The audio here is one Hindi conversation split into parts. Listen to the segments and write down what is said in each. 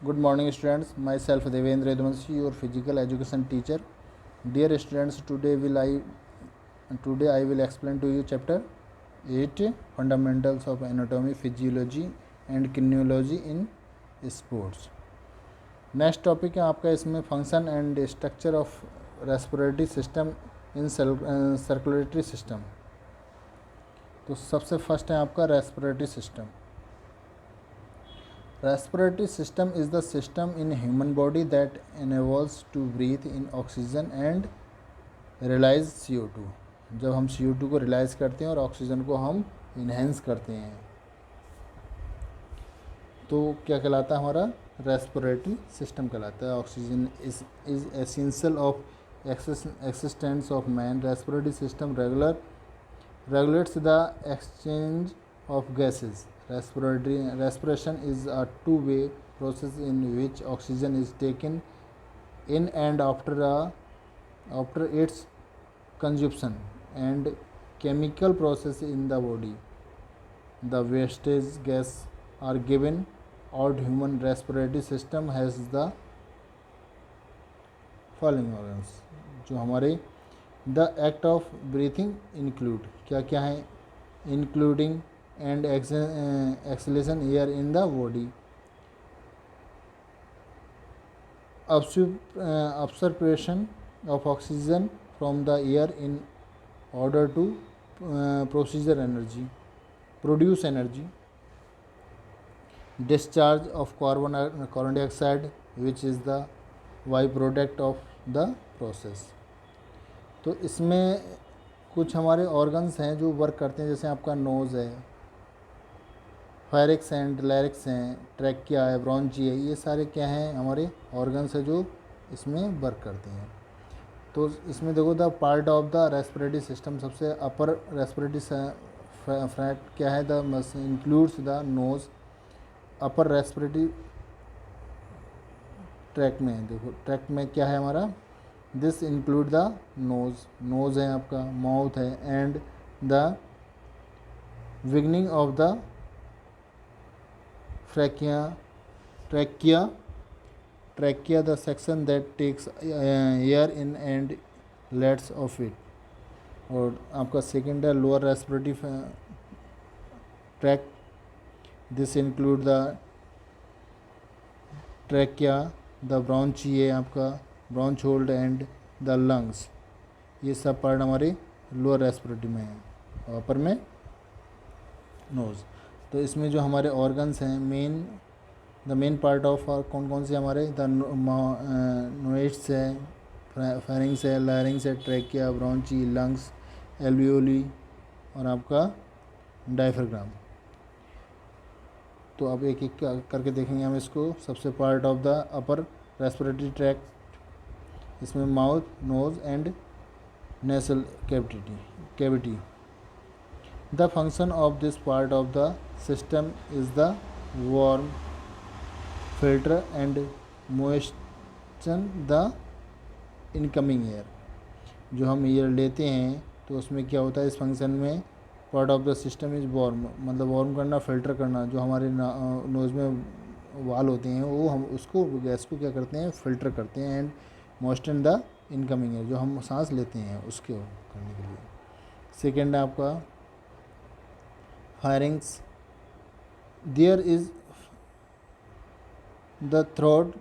Good morning, students. Myself Devendra Yadvanshi, your physical education teacher. Dear students, today I will explain to you chapter 8 Fundamentals of Anatomy, Physiology and Kinesiology in Sports. Next topic है आपका इसमें function and structure of respiratory system in circulatory system. तो सबसे फर्स्ट है आपका respiratory system. Respiratory system is the system in human body that enables to breathe in oxygen and release CO2। जब हम CO2 को रिलाइज करते हैं और ऑक्सीजन को हम इन्हेंस करते हैं तो क्या कहलाता है हमारा रेस्पिरेटरी सिस्टम कहलाता है। Oxygen is essential of existence of man. Respiratory system regulates the exchange of gases। Respiration is a two-way process in which oxygen is taken in and after its consumption, and chemical process in the body. The wastage gas are given out. Human respiratory system has the following organs। जो हमारे the act of breathing include क्या क्या है, including and acceleration air in the body, absorption of oxygen from the air in order to produce energy, discharge of carbon dioxide which is the byproduct of the process। तो इसमें कुछ हमारे ऑर्गन्स हैं जो वर्क करते हैं, जैसे आपका नोज़ है, फेरिक्स एंड लैरिक्स हैं, ट्रैकिया है, ब्रोंची है, ये सारे क्या हैं हमारे ऑर्गन्स हैं जो इसमें वर्क करते हैं। तो इसमें देखो the part of the respiratory system, सबसे अपर रेस्पिरेटरी फ्रैट क्या है, the includes the nose. Upper respiratory tract में देखो, ट्रैक में क्या है हमारा, दिस इंक्लूड द नोज़ है आपका, माउथ है, and the beginning of the trachea the section that takes air in and lets off it. और आपका सेकेंड है lower respiratory tract, this include the trachea, the bronchi है आपका, bronchioles and the lungs. ये सब पार्ट हमारे लोअर रेस्पिरेटरी में है और अपर में नोज़। तो इसमें जो हमारे ऑर्गन्स हैं द मेन पार्ट ऑफ कौन कौन से हमारे, द नोइट्स है, फेरिंग्स है, लैरिंग्स है, ट्रैकिया, ब्रोंची, लंग्स, एल्वियोली और आपका डायफ्राम। तो अब एक एक करके देखेंगे हम इसको। सबसे part of the upper respiratory tract, इसमें mouth, nose and nasal cavity. The function of this part of the system is the warm filter and moisten the incoming air. जो हम एयर लेते हैं तो उसमें क्या होता है, इस फंक्शन में part of the system is warm, मतलब वार्म करना, फिल्टर करना। जो हमारे नोज़ में वाल होते हैं वो हम उसको गैस को क्या करते हैं, फिल्टर करते हैं, and moisten the incoming air, जो हम सांस लेते हैं उसके करने के लिए। सेकेंड है आपका pharynx, there is the throat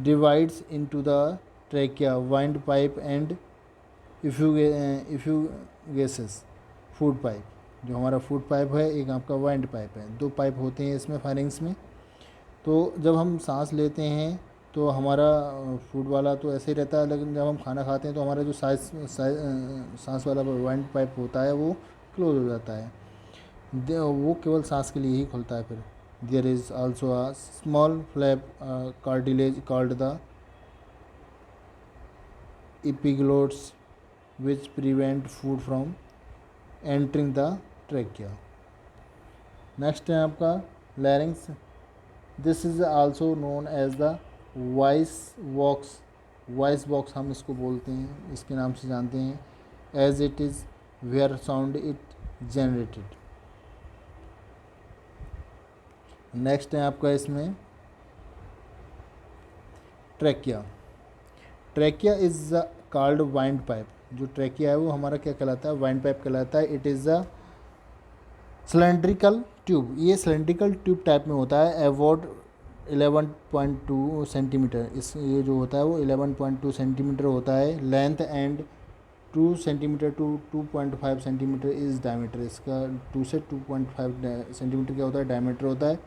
divides into the trachea, windpipe and oesophagus food pipe. जो हमारा फूड पाइप है, एक आपका वाइंड पाइप है, दो पाइप होते हैं इसमें फायरिंग्स में। तो जब हम सांस लेते हैं तो हमारा फूड वाला तो ऐसे ही रहता है, लेकिन जब हम खाना खाते हैं तो हमारा जो सांस वाला वाइंड पाइप होता है वो क्लोज हो जाता है, वो केवल सांस के लिए ही खुलता है। फिर there is also a small flap cartilage called the epiglottis which prevent food from entering the trachea। Next है आपका larynx, this is also known as the voice box हम इसको बोलते हैं, इसके नाम से जानते हैं, as it is where sound it generated. Next है आपका इसमें trachea. Trachea is called wind pipe. जो ट्रैकिया है वो हमारा क्या कहलाता है, वाइंड पाइप कहलाता है। It is a cylindrical tube, ये सिलेंड्रिकल ट्यूब टाइप में होता है। अबाउट 11.2 सेंटीमीटर, इस ये जो होता है वो 11.2 सेंटीमीटर होता है length, and 2 centimetre to 2.5 centimetre is diameter. इसका 2 से 2.5 सेंटीमीटर क्या होता है, डायमीटर होता है।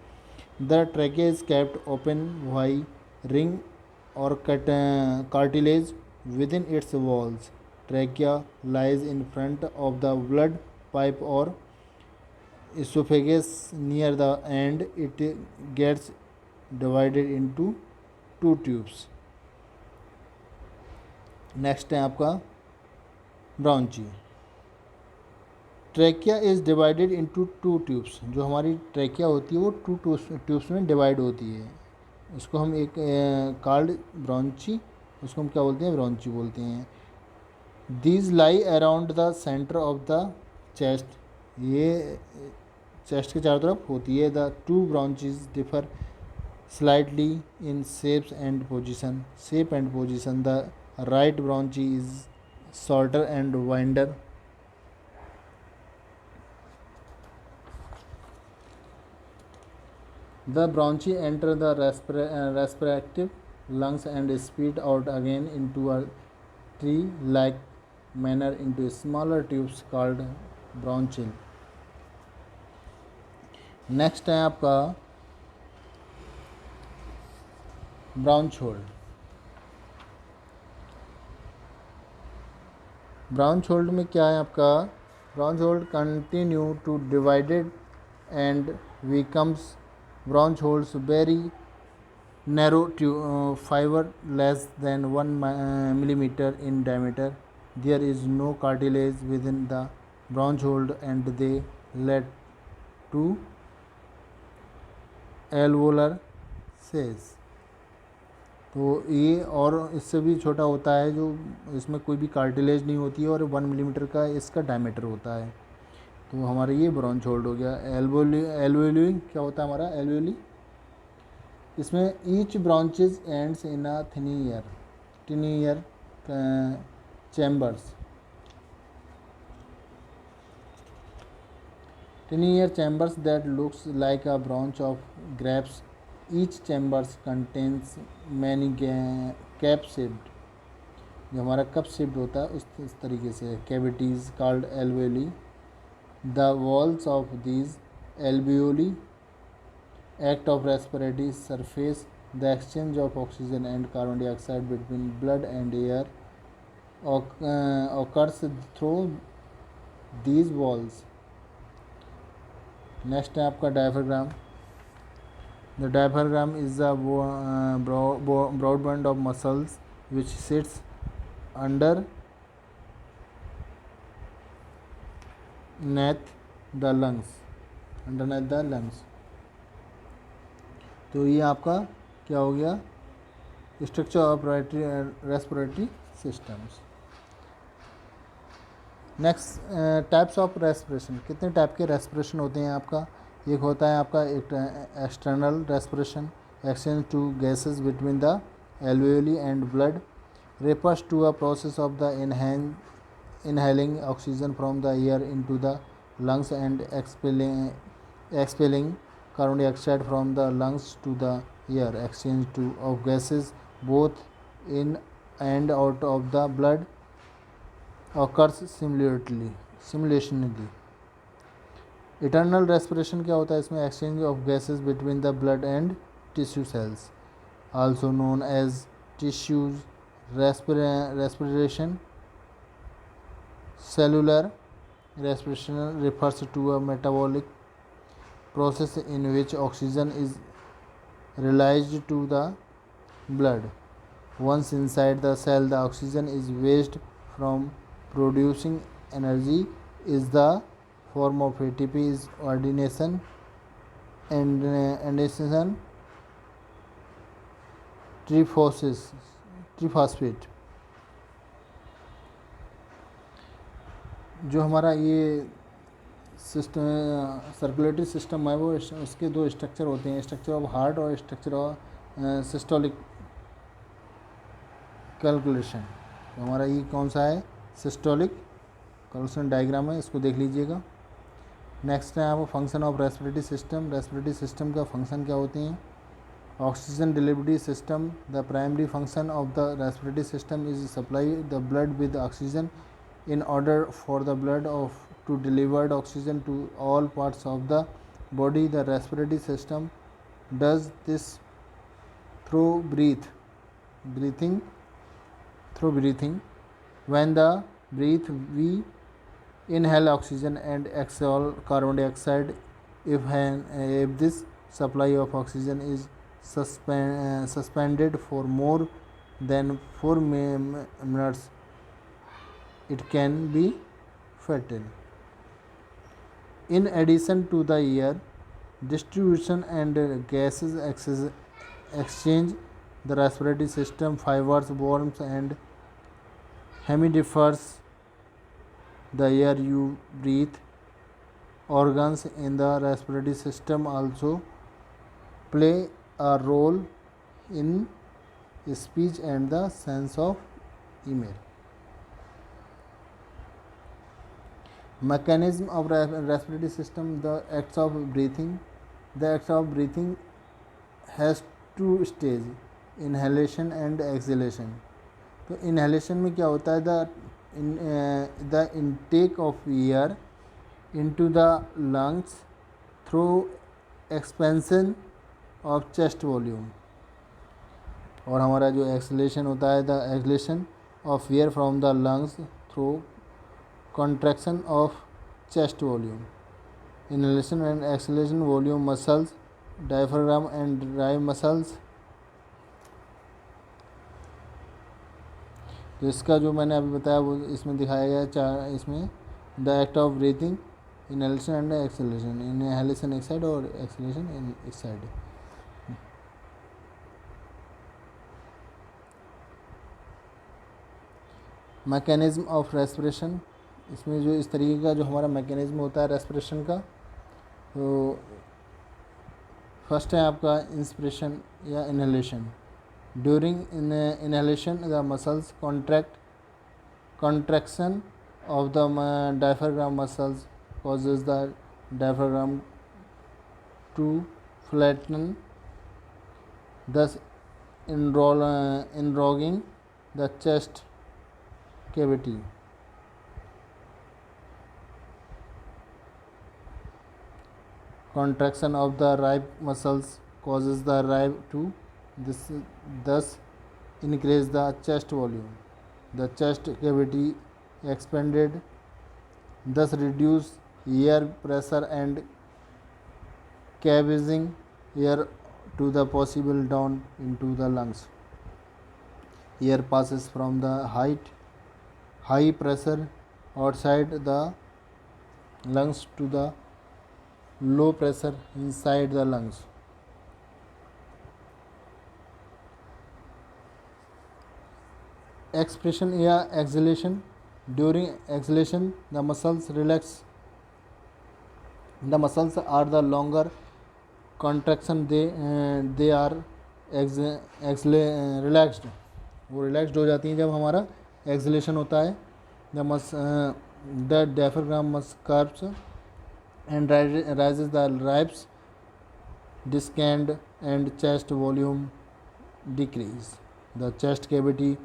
The trachea is kept open by ring और cartilage within its walls. Trachea lies in front of the blood pipe or esophagus near the end. It gets divided into 2 tubes. Next है आपका bronchi. Trachea is divided into 2 tubes. जो हमारी ट्रैकिया होती है वो 2 ट्यूब्स में डिवाइड होती है। इसको हम एक कॉल्ड ब्रॉन्ची, उसको हम क्या बोलते हैं, ब्रॉन्ची बोलते हैं। These lie around the centre of the chest, ये चेस्ट के चारों तरफ होती है। The 2 branches differ slightly in shapes and position, shape and position. The right bronchi is shorter and wider. The bronchi enter the respiratory lungs and speed out again into a tree-like manner into smaller tubes called bronchial. Next है आपका ब्राउच होल्ड। ब्राउच होल्ड में क्या है आपका, bronchioles continue to divided and becomes branch holes very narrow fiber less than 1 millimeter in diameter. There is no cartilage within the branch hole and they lead to alveolar sacs. तो ये और इससे भी छोटा होता है, जो इसमें कोई भी कार्टिलेज नहीं होती है और 1 मिलीमीटर का इसका डायमीटर होता है। तो हमारा ये ब्रांच होल्ड हो गया। एल्वोली क्या होता है हमारा, एल्वोली, इसमें each branches ends in a tinier chambers. Tinier chambers that looks like a branch of grapes. Each chambers contains many cap shaped, जो हमारा कप शेप्ड होता है इस तरीके से, cavities called alveoli. The walls of these alveoli act of respiratory surface. The exchange of oxygen and carbon dioxide between blood and air occurs through these walls. Next है आपका diaphragm. The diaphragm is a broad band of muscles which sits underneath the lungs. तो ये आपका क्या हो गया, structure of respiratory systems. Next types of respiration. कितने टाइप के रेस्पिरेशन होते हैं आपका, एक होता है आपका external respiration, exchange two gases between the alveoli and blood, refers to a process of the inhaling oxygen from the air into the lungs and expelling carbon dioxide from the lungs to the air. Exchange of gases both in and out of the blood occurs simultaneously. Internal respiration क्या होता है इसमें, exchange of gases between the blood and tissue cells, also known as tissue respiration. Cellular respiration refers to a metabolic process in which oxygen is released to the blood. Once inside the cell, the oxygen is waste from producing energy is the form of ATP is adenosine triphosphate. जो हमारा ये सिस्टम सर्कुलेटरी सिस्टम है वो उसके दो स्ट्रक्चर होते हैं, स्ट्रक्चर ऑफ हार्ट और स्ट्रक्चर ऑफ सिस्टोलिक कैलकुलेशन। तो हमारा ये कौन सा है, सिस्टोलिक कैलकुलेशन डायग्राम है, इसको देख लीजिएगा। नेक्स्ट है आपको function of respiratory system. Respiratory system का फंक्शन क्या होते हैं। Oxygen delivery system, the primary function of the respiratory system is supply the blood with oxygen in order for the blood to deliver oxygen to all parts of the body. The respiratory system does this through breathing. When the breathe, we inhale oxygen and exhale carbon dioxide. If this supply of oxygen is suspended for more than 4 minutes, it can be fatal. In addition to the air distribution and gases exchange, the respiratory system fibers, worms and humidifiers the air you breathe. Organs in the respiratory system also play a role in speech and the sense of smell. Mechanism of respiratory system, the acts of breathing has two stages, inhalation and exhalation. तो inhalation में क्या होता है, the intake of air into the lungs through expansion of chest volume, और हमारा जो exhalation होता है, the exhalation of air from the lungs through contraction of chest volume. Inhalation and exhalation volume muscles, diaphragm and rib muscles. तो इसका जो मैंने अभी बताया वो इसमें दिखाया गया है इसमें the act of breathing, inhalation and exhalation, inhalation एक साइड और एक्सहेलेशन एक साइड। मैकेनिज्म ऑफ रेस्पिरेशन, इसमें जो इस तरीके का जो हमारा मैकेनिज्म होता है रेस्पिरेशन का, तो फर्स्ट है आपका इंस्पिरेशन या inhalation. During inhalation the muscles contraction of the diaphragm muscles causes the diaphragm to flatten, thus enlarging the chest cavity. Contraction of the rib muscles causes the rib to thus increase the chest volume. The chest cavity expanded, thus reduce air pressure and cabizing air to the possible down into the lungs. Air passes from the high pressure outside the lungs to the low pressure inside the lungs. Expiration या exhalation. During exhalation the muscles relax. The muscles are the longer contraction, they are relaxed, वो रिलैक्सड हो जाती हैं जब हमारा एक्सलेशन होता है. The diaphragm curves and rises the ribs, distend and chest volume decrease. The chest cavity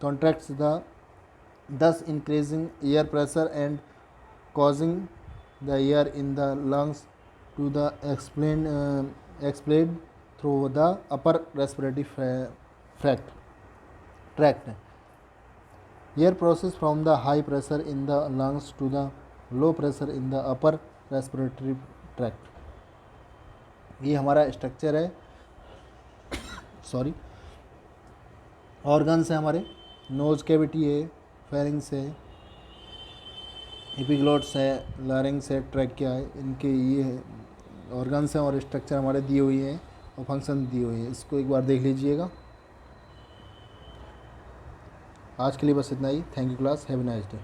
contracts thus increasing air pressure and causing the air in the lungs to the expelled through the upper respiratory tract. Air process from the high pressure in the lungs to the low pressure in the upper respiratory tract. ये हमारा स्ट्रक्चर है. ऑर्गन्स है हमारे. नोज कैविटी है, फेरिंग्स है, एपिग्लोट्स है, लारिंग्स है, ट्रैकिया है. इनके ये है ऑर्गन्स हैं और स्ट्रक्चर हमारे दिए हुए हैं और फंक्शन दिए हुए हैं. इसको एक बार देख लीजिएगा. आज के लिए बस इतना ही. Thank you class. Have a nice day.